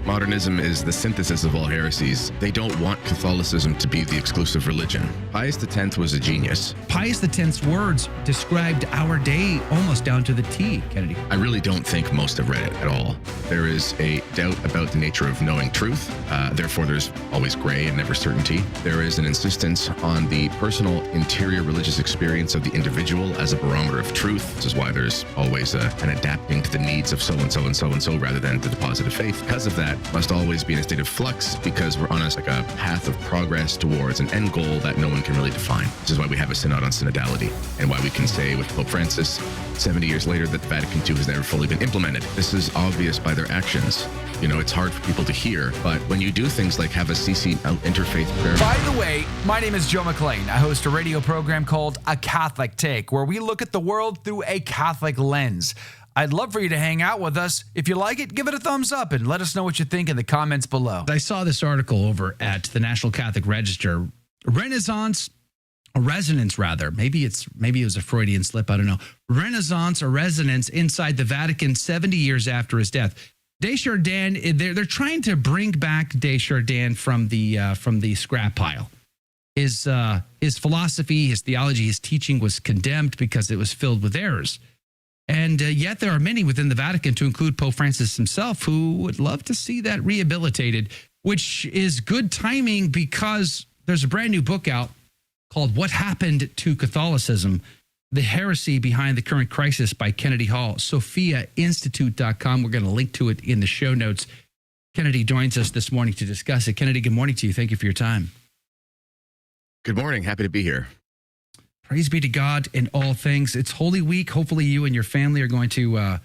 Modernism is the synthesis of all heresies. They don't want Catholicism to be the exclusive religion. Pius X was a genius. Pius X's words described our day almost down to the T, Kennedy. I really don't think most have read it at all. There is a doubt about the nature of knowing truth. Therefore, there's always gray and never certainty. There is an insistence on the personal interior religious experience of the individual as a barometer of truth. This is why there's always an adapting to the needs of so-and-so and so-and-so rather than the deposit of faith. Because of that, must always be in a state of flux because we're on a path of progress towards an end goal that no one can really define. This is why we have a synod on synodality and why we can say with Pope Francis 70 years later that Vatican II has never fully been implemented. This is obvious by their actions. You know, it's hard for people to hear, but when you do things like have a CC interfaith prayer. By the way, my name is Joe McLean. I host a radio program called A Catholic Take, where we look at the world through a Catholic lens. I'd love for you to hang out with us. If you like it, give it a thumbs up and let us know what you think in the comments below. I saw this article over at the National Catholic Register. Resonance rather. Maybe it was a Freudian slip. I don't know. Renaissance or resonance inside the Vatican 70 years after his death. De Chardin, they're trying to bring back De Chardin from the scrap pile. His philosophy, his theology, his teaching was condemned because it was filled with errors. And yet there are many within the Vatican, to include Pope Francis himself, who would love to see that rehabilitated, which is good timing because there's a brand new book out called What Happened to Catholicism? The Heresy Behind the Current Crisis by Kennedy Hall, SophiaInstitute.com. We're going to link to it in the show notes. Kennedy joins us this morning to discuss it. Kennedy, good morning to you. Thank you for your time. Good morning. Happy to be here. Praise be to God in all things. It's Holy Week. Hopefully you and your family are going to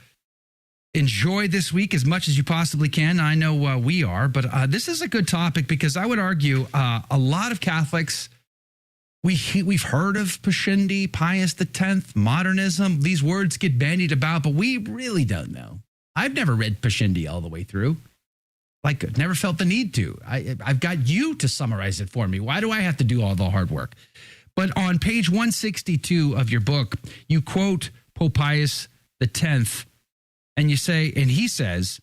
enjoy this week as much as you possibly can. I know we are, but this is a good topic because I would argue a lot of Catholics, we've heard of Pascendi, Pius X, modernism. These words get bandied about, but we really don't know. I've never read Pascendi all the way through. Never felt the need to. I've got you to summarize it for me. Why do I have to do all the hard work? But on page 162 of your book, you quote Pope Pius X, and you say, and he says,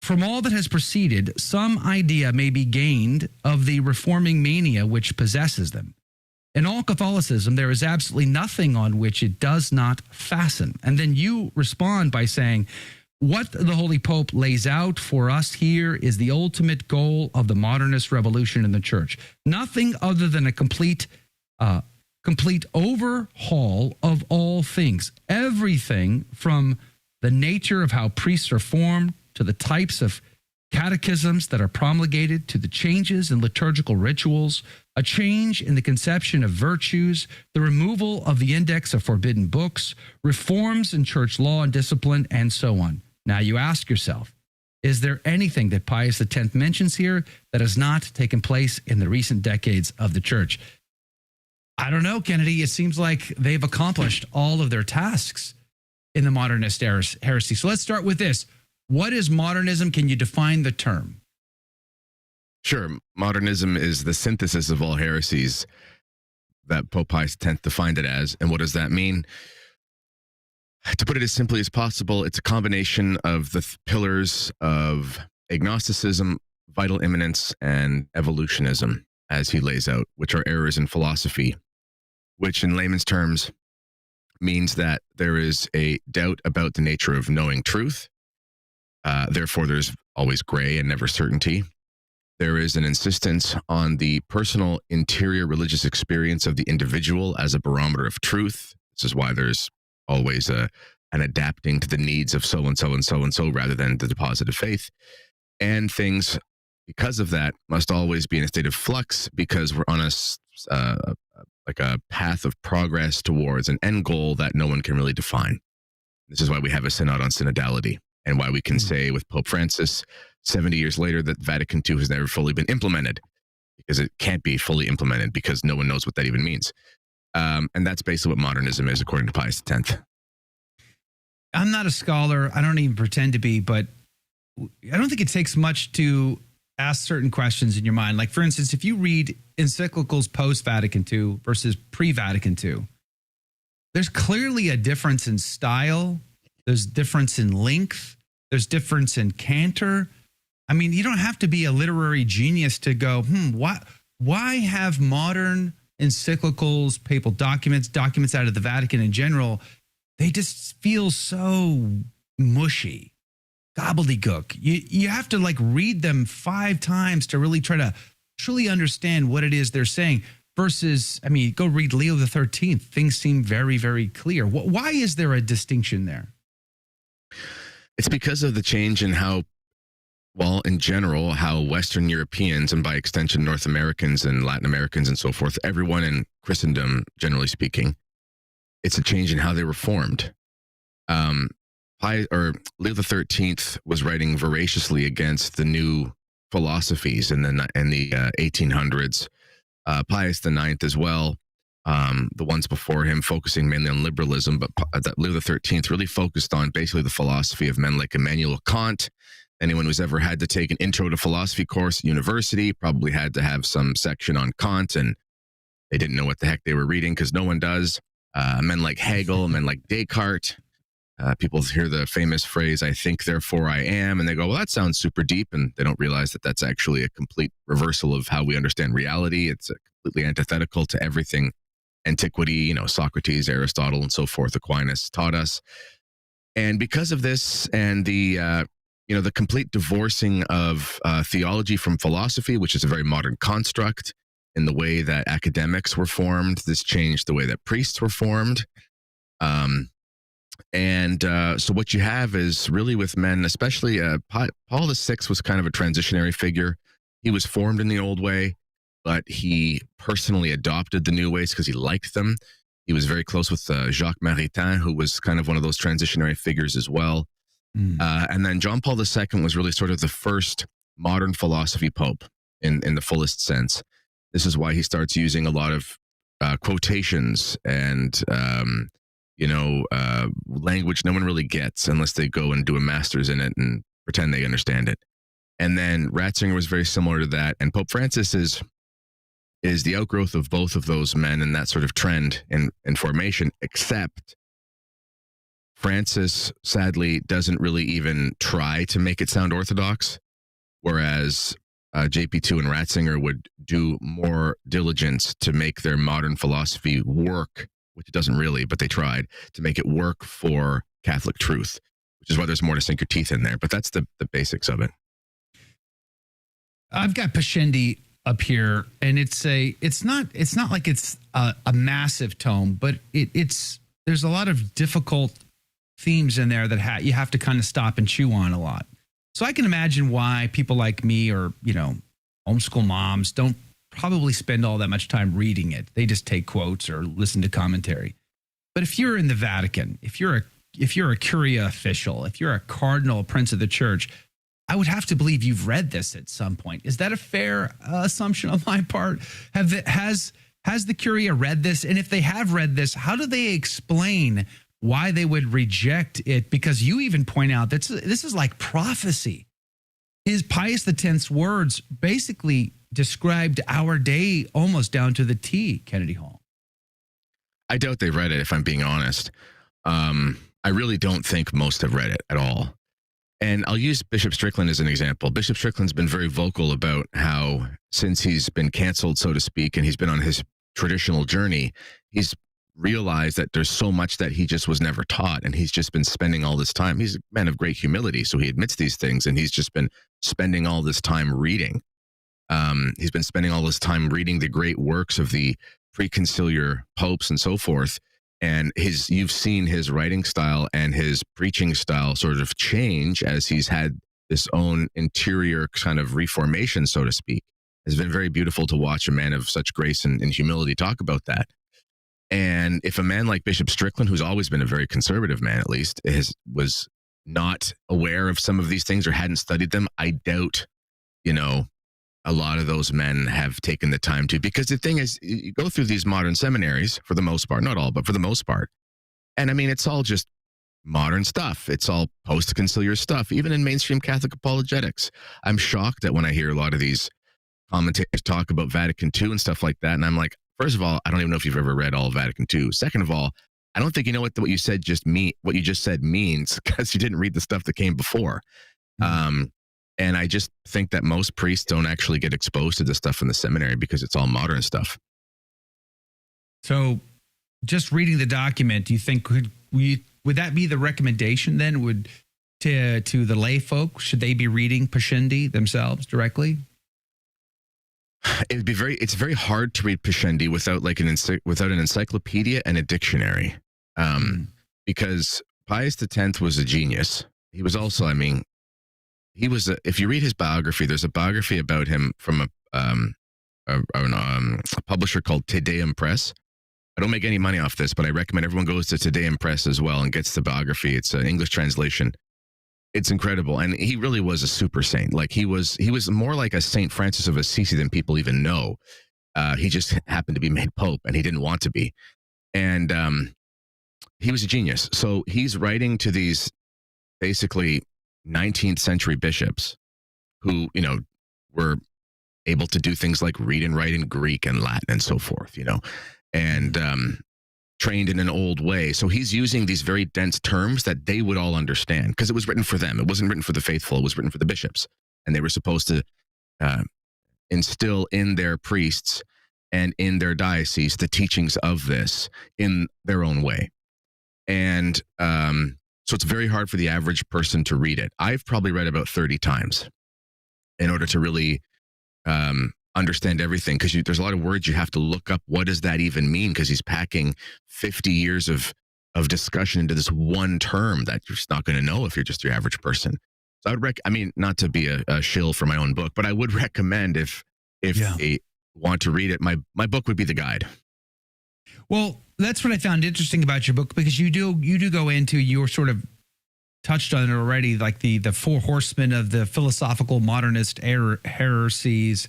from all that has preceded, some idea may be gained of the reforming mania which possesses them. In all Catholicism, there is absolutely nothing on which it does not fasten. And then you respond by saying, what the Holy Pope lays out for us here is the ultimate goal of the modernist revolution in the Church. Nothing other than a complete overhaul of all things. Everything from the nature of how priests are formed to the types of catechisms that are promulgated to the changes in liturgical rituals, a change in the conception of virtues, the removal of the index of forbidden books, reforms in church law and discipline, and so on. Now you ask yourself, is there anything that Pius X mentions here that has not taken place in the recent decades of the Church? I don't know, Kennedy. It seems like they've accomplished all of their tasks in the modernist heresy. So let's start with this. What is modernism? Can you define the term? Sure. Modernism is the synthesis of all heresies that Pope Pius X defined it as. And what does that mean? To put it as simply as possible, it's a combination of the pillars of agnosticism, vital immanence, and evolutionism, as he lays out, which are errors in philosophy, which in layman's terms means that there is a doubt about the nature of knowing truth. Therefore, there's always gray and never certainty. There is an insistence on the personal interior religious experience of the individual as a barometer of truth. This is why there's always an adapting to the needs of so-and-so and so-and-so rather than the deposit of faith. And things, because of that, must always be in a state of flux because we're on a path of progress towards an end goal that no one can really define. This is why we have a synod on synodality and why we can say with Pope Francis 70 years later that Vatican II has never fully been implemented, because it can't be fully implemented because no one knows what that even means. And that's basically what modernism is, according to Pius X. I'm not a scholar. I don't even pretend to be, but I don't think it takes much to ask certain questions in your mind. Like, for instance, if you read encyclicals post-Vatican II versus pre-Vatican II, there's clearly a difference in style. There's difference in length. There's difference in cantor. I mean, you don't have to be a literary genius to go, why have modern encyclicals, papal documents out of the Vatican in general, they just feel so mushy, gobbledygook. You have to like read them 5 times to really try to truly understand what it is they're saying. Versus, I mean, go read Leo the 13th. Things seem very, very clear. Why is there a distinction there? It's because of the change in how, well, in general, how Western Europeans and by extension North Americans and Latin Americans and so forth, everyone in Christendom, generally speaking, it's a change in how they were formed. Leo the 13th was writing voraciously against the new philosophies in the 1800s. Pius IX as well, the ones before him focusing mainly on liberalism, but Leo the 13th really focused on basically the philosophy of men like Immanuel Kant. Anyone who's ever had to take an intro to philosophy course at university probably had to have some section on Kant, and they didn't know what the heck they were reading because no one does. Men like Hegel, men like Descartes. People hear the famous phrase, "I think, therefore I am," and they go, well, that sounds super deep, and they don't realize that that's actually a complete reversal of how we understand reality. It's completely antithetical to everything antiquity, Socrates, Aristotle, and so forth, Aquinas taught us. And because of this and the complete divorcing of theology from philosophy, which is a very modern construct in the way that academics were formed, this changed the way that priests were formed. So what you have is really with men, especially Paul VI was kind of a transitionary figure. He was formed in the old way, but he personally adopted the new ways because he liked them. He was very close with Jacques Maritain, who was kind of one of those transitionary figures as well. And then John Paul II was really sort of the first modern philosophy pope in the fullest sense. This is why he starts using a lot of quotations and language no one really gets unless they go and do a master's in it and pretend they understand it. And then Ratzinger was very similar to that. And Pope Francis is the outgrowth of both of those men and that sort of trend in formation, except Francis sadly doesn't really even try to make it sound orthodox, whereas JP2 and Ratzinger would do more diligence to make their modern philosophy work, which it doesn't really, but they tried to make it work for Catholic truth, which is why there's more to sink your teeth in there. But that's the basics of it. I've got Pascendi up here, and it's not like it's a massive tome, but there's a lot of difficult themes in there that you have to kind of stop and chew on a lot. So I can imagine why people like me or homeschool moms don't probably spend all that much time reading it. They just take quotes or listen to commentary. But if you're in the Vatican, if you're a Curia official, if you're a cardinal, prince of the church, I would have to believe you've read this at some point. Is that a fair assumption on my part? Has the Curia read this? And if they have read this, how do they explain why they would reject it? Because you even point out that this is like prophecy. His Pius X's words basically described our day almost down to the T, Kennedy Hall. I doubt they've read it, if I'm being honest. I really don't think most have read it at all. And I'll use Bishop Strickland as an example. Bishop Strickland's been very vocal about how since he's been canceled, so to speak, and he's been on his traditional journey, he's realized that there's so much that he just was never taught, and he's just been spending all this time. He's a man of great humility, so he admits these things, and he's just been spending all this time reading. He's been spending all this time reading the great works of the preconciliar popes and so forth. And you've seen his writing style and his preaching style sort of change as he's had this own interior kind of reformation, so to speak. It's been very beautiful to watch a man of such grace and humility talk about that. And if a man like Bishop Strickland, who's always been a very conservative man, at least, was not aware of some of these things or hadn't studied them, I doubt, a lot of those men have taken the time to, because the thing is, you go through these modern seminaries for the most part, not all, but for the most part. And I mean, it's all just modern stuff. It's all post-conciliar stuff, even in mainstream Catholic apologetics. I'm shocked that when I hear a lot of these commentators talk about Vatican II and stuff like that. And I'm like, first of all, I don't even know if you've ever read all of Vatican II. Second of all, I don't think you know what you just said means, because you didn't read the stuff that came before. And I just think that most priests don't actually get exposed to this stuff in the seminary because it's all modern stuff. So just reading the document, do you think would that be the recommendation then? To the lay folk, should they be reading Pascendi themselves directly? It's very hard to read Pascendi without an encyclopedia and a dictionary. Because Pius X was a genius. He was also, if you read his biography, there's a biography about him from a publisher called Te Deum Press. I don't make any money off this, but I recommend everyone goes to Te Deum Press as well and gets the biography. It's an English translation. It's incredible. And he really was a super saint. Like he was more like a Saint Francis of Assisi than people even know. He just happened to be made Pope and he didn't want to be. And he was a genius. So he's writing to these basically 19th century bishops who, were able to do things like read and write in Greek and Latin and so forth, and trained in an old way. So he's using these very dense terms that they would all understand because it was written for them. It wasn't written for the faithful. It was written for the bishops. And they were supposed to instill in their priests and in their diocese the teachings of this in their own way. And so it's very hard for the average person to read it. I've probably read about 30 times in order to really understand everything, because there's a lot of words you have to look up. What does that even mean? Because he's packing 50 years of discussion into this one term that you're just not going to know if you're just your average person. So I would not to be a shill for my own book, but I would recommend if they want to read it, my book would be the guide. Well, that's what I found interesting about your book, because you do go into, you're sort of touched on it already, like the four horsemen of the philosophical modernist heresies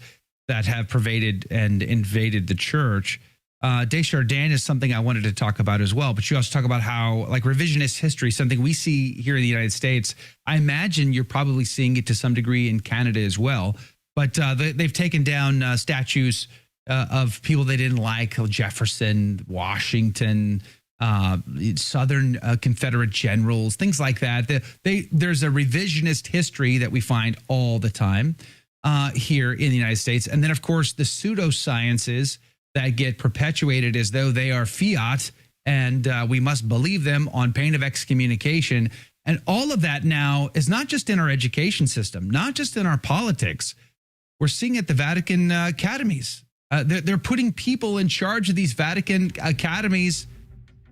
that have pervaded and invaded the church. De Chardin is something I wanted to talk about as well, but you also talk about how, like, revisionist history, something we see here in the United States. I imagine you're probably seeing it to some degree in Canada as well, but they've taken down statues of people they didn't like, Jefferson, Washington, Southern Confederate generals, things like that. There's a revisionist history that we find all the time here in the United States. And then, of course, the pseudosciences that get perpetuated as though they are fiat and we must believe them on pain of excommunication. And all of that now is not just in our education system, not just in our politics. We're seeing at the Vatican academies. They're putting people in charge of these Vatican academies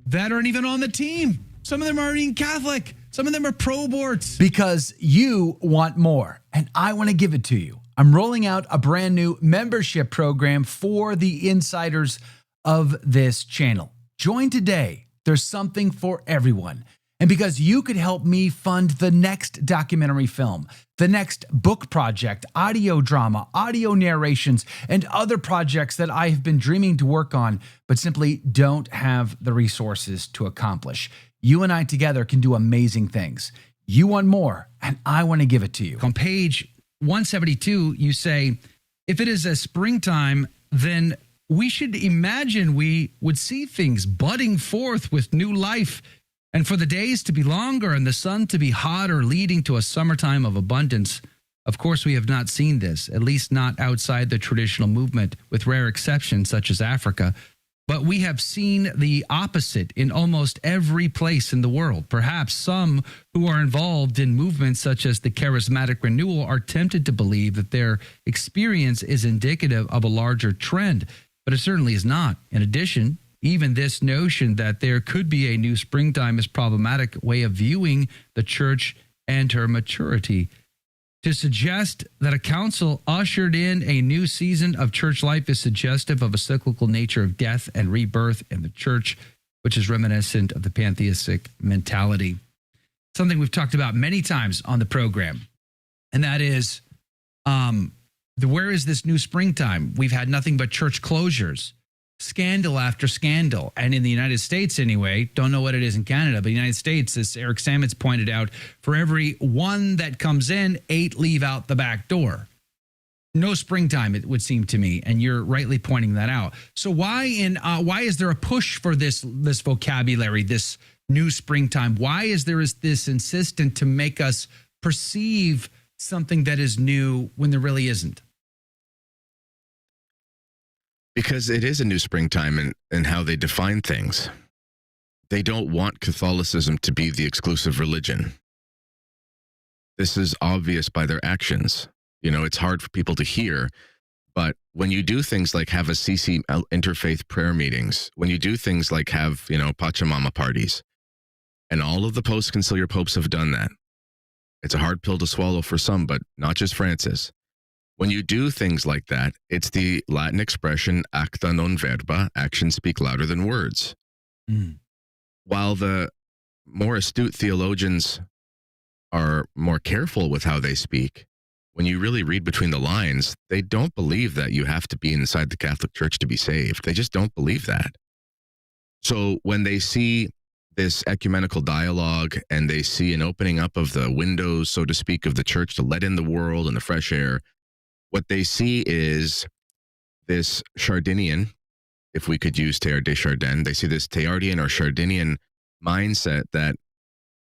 that aren't even on the team. Some of them aren't even Catholic. Some of them are pro-aborts. Because you want more, and I want to give it to you. I'm rolling out a brand new membership program for the insiders of this channel. Join today. There's something for everyone. And because you could help me fund the next documentary film, the next book project, audio drama, audio narrations, and other projects that I have been dreaming to work on, but simply don't have the resources to accomplish. You and I together can do amazing things. You want more, and I want to give it to you. On page 172, you say, if it is a springtime, then we should imagine we would see things budding forth with new life, and for the days to be longer and the sun to be hotter, leading to a summertime of abundance. Of course, we have not seen this, at least not outside the traditional movement, with rare exceptions such as Africa. But we have seen the opposite in almost every place in the world. Perhaps some who are involved in movements such as the charismatic renewal are tempted to believe that their experience is indicative of a larger trend, but it certainly is not. In addition, even this notion that there could be a new springtime is a problematic way of viewing the church and her maturity. To suggest that a council ushered in a new season of church life is suggestive of a cyclical nature of death and rebirth in the church, which is reminiscent of the pantheistic mentality. Something we've talked about many times on the program, and that is, where is this new springtime? We've had nothing but church closures, scandal after scandal. And in the United States anyway, don't know what it is in Canada, but the United States, as Eric Sammons pointed out, for every one that comes in, 8 leave out the back door. No springtime, it would seem to me, and you're rightly pointing that out. So why is there a push for this vocabulary, this new springtime? Why is there this insistence to make us perceive something that is new when there really isn't? Because it is a new springtime in how they define things. They don't want Catholicism to be the exclusive religion. This is obvious by their actions. It's hard for people to hear, but when you do things like have a CC interfaith prayer meetings, when you do things like have, Pachamama parties, and all of the post-conciliar popes have done that. It's a hard pill to swallow for some, but not just Francis. When you do things like that, it's the Latin expression acta non verba, actions speak louder than words. Mm. While the more astute theologians are more careful with how they speak, when you really read between the lines, they don't believe that you have to be inside the Catholic Church to be saved. They just don't believe that. So when they see this ecumenical dialogue and they see an opening up of the windows, so to speak, of the church to let in the world and the fresh air, what they see is this Chardinian, if we could use Teilhard de Chardin, they see this Teilhardian or Chardinian mindset that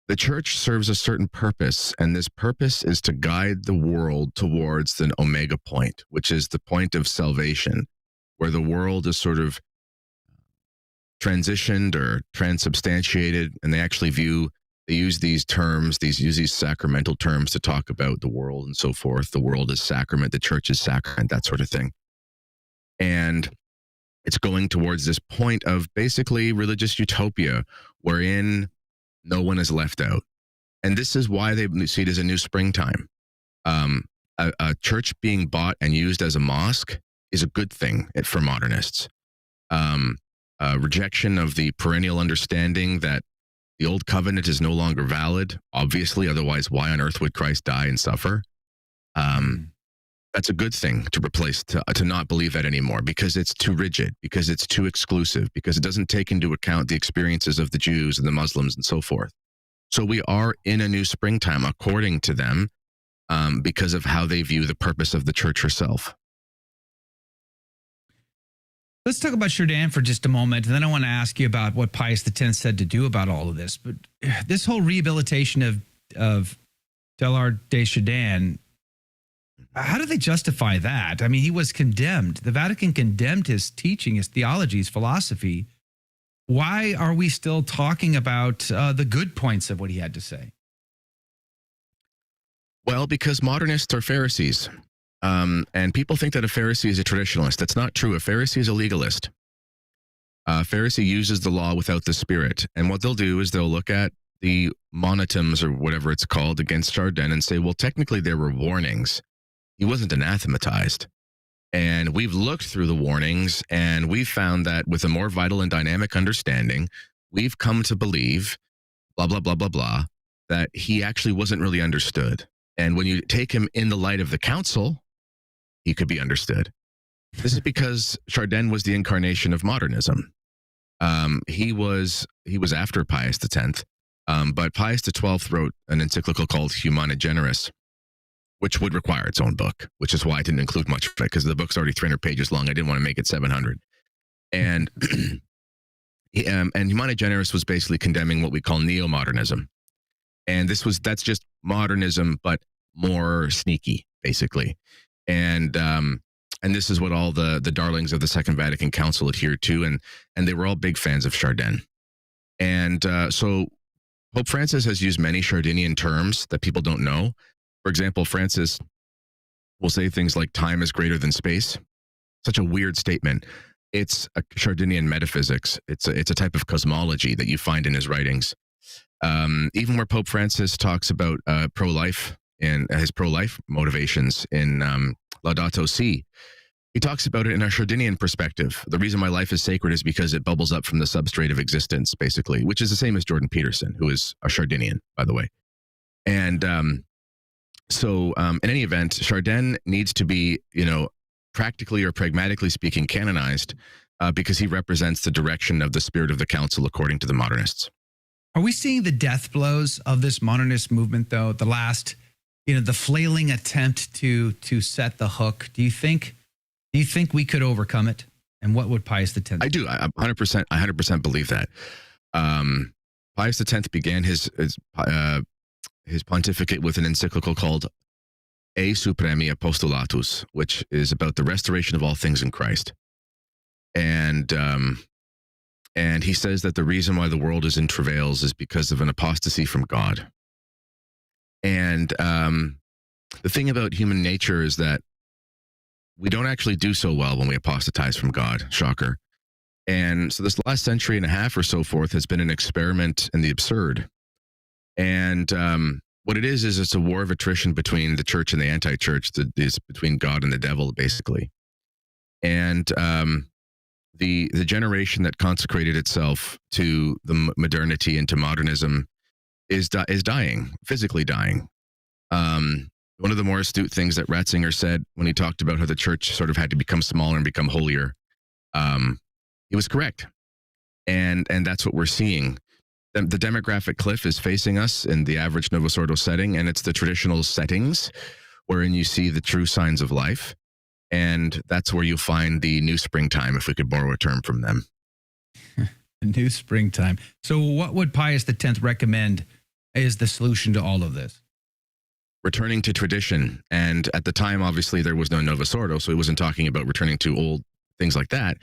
the church serves a certain purpose, and this purpose is to guide the world towards an omega point, which is the point of salvation, where the world is sort of transitioned or transubstantiated, and they actually use these terms, use these sacramental terms to talk about the world and so forth. The world is sacrament, the church is sacrament, that sort of thing. And it's going towards this point of basically religious utopia, wherein no one is left out. And this is why they see it as a new springtime. A church being bought and used as a mosque is a good thing for modernists. Rejection of the perennial understanding that the old covenant is no longer valid, obviously, otherwise why on earth would Christ die and suffer? That's a good thing to replace, to not believe that anymore, because it's too rigid, because it's too exclusive, because it doesn't take into account the experiences of the Jews and the Muslims and so forth. So we are in a new springtime, according to them, because of how they view the purpose of the church herself. Let's talk about Chardin for just a moment, and then I want to ask you about what Pius X said to do about all of this. But this whole rehabilitation of Teilhard de Chardin, how do they justify that? I mean, he was condemned. The Vatican condemned his teaching, his theology, his philosophy. Why are we still talking about the good points of what he had to say? Well, because modernists are Pharisees. And people think that a Pharisee is a traditionalist. That's not true. A Pharisee is a legalist. A Pharisee uses the law without the spirit. And what they'll do is they'll look at the monotums or whatever it's called against Chardin and say, well, technically there were warnings. He wasn't anathematized. And we've looked through the warnings and we've found that with a more vital and dynamic understanding, we've come to believe, blah, blah, blah, blah, blah, that he actually wasn't really understood. And when you take him in the light of the council, he could be understood. This is because Chardin was the incarnation of modernism. He was after Pius X, but Pius XII wrote an encyclical called Humani Generis, which would require its own book, which is why I didn't include much of it, because the book's already 300 pages long. I didn't want to make it 700. And Humani Generis was basically condemning what we call neo-modernism. And that's just modernism, but more sneaky, basically. And this is what all the darlings of the Second Vatican Council adhered to, and they were all big fans of Chardin. And so Pope Francis has used many Chardinian terms that people don't know. For example, Francis will say things like time is greater than space. Such a weird statement. It's a Chardinian metaphysics. It's a type of cosmology that you find in his writings. Even where Pope Francis talks about pro-life and his pro-life motivations in Laudato Si, he talks about it in a Chardinian perspective. The reason my life is sacred is because it bubbles up from the substrate of existence, basically, which is the same as Jordan Peterson, who is a Chardinian, by the way. And so in any event, Chardin needs to be, practically or pragmatically speaking, canonized because he represents the direction of the spirit of the council, according to the modernists. Are we seeing the death blows of this modernist movement, though? The last, the flailing attempt to set the hook. Do you think we could overcome it? And what would Pius X? I do. I 100% believe that. Pius X began his pontificate with an encyclical called A Supremi Apostolatus, which is about the restoration of all things in Christ. And he says that the reason why the world is in travails is because of an apostasy from God. And the thing about human nature is that we don't actually do so well when we apostatize from God. Shocker. And so this last century and a half or so forth has been an experiment in the absurd. And what it is it's a war of attrition between the church and the anti-church. It's between God and the devil, basically. And the generation that consecrated itself to the modernity and to modernism is dying, physically dying. One of the more astute things that Ratzinger said when he talked about how the church sort of had to become smaller and become holier, he was correct. And that's what we're seeing. The demographic cliff is facing us in the average Novus Ordo setting, and it's the traditional settings wherein you see the true signs of life. And that's where you find the new springtime, if we could borrow a term from them. New springtime. So what would Pius X recommend is the solution to all of this? Returning to tradition. And at the time, obviously, there was no Novus Ordo, so he wasn't talking about returning to old things like that.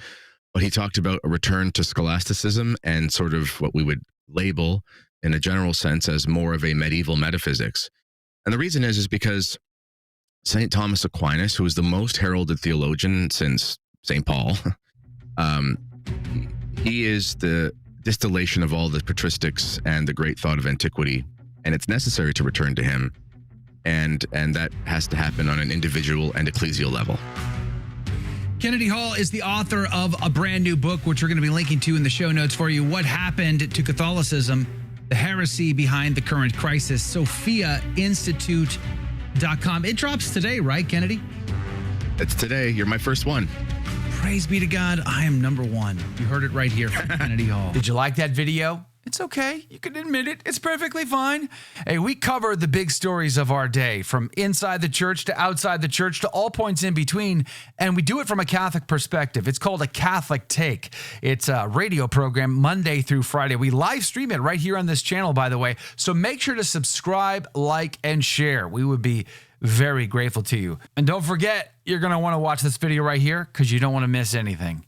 But he talked about a return to scholasticism and sort of what we would label, in a general sense, as more of a medieval metaphysics. And the reason is because St. Thomas Aquinas, who is the most heralded theologian since St. Paul, he is the distillation of all the patristics and the great thought of antiquity, and it's necessary to return to him. And that has to happen on an individual and ecclesial level. Kennedy Hall is the author of a brand new book, which we're going to be linking to in the show notes for you. What happened to Catholicism, the heresy behind the current crisis. SophiaInstitute.com. It drops today, right, Kennedy? It's today. You're my first one. Praise be to God. I am number one. You heard it right here from Kennedy Hall. Did you like that video? It's okay. You can admit it. It's perfectly fine. Hey, we cover the big stories of our day, from inside the church to outside the church to all points in between, and we do it from a Catholic perspective. It's called A Catholic Take. It's a radio program Monday through Friday. We live stream it right here on this channel, by the way, so make sure to subscribe, like, and share. We would be very grateful to you. And don't forget, you're going to want to watch this video right here because you don't want to miss anything.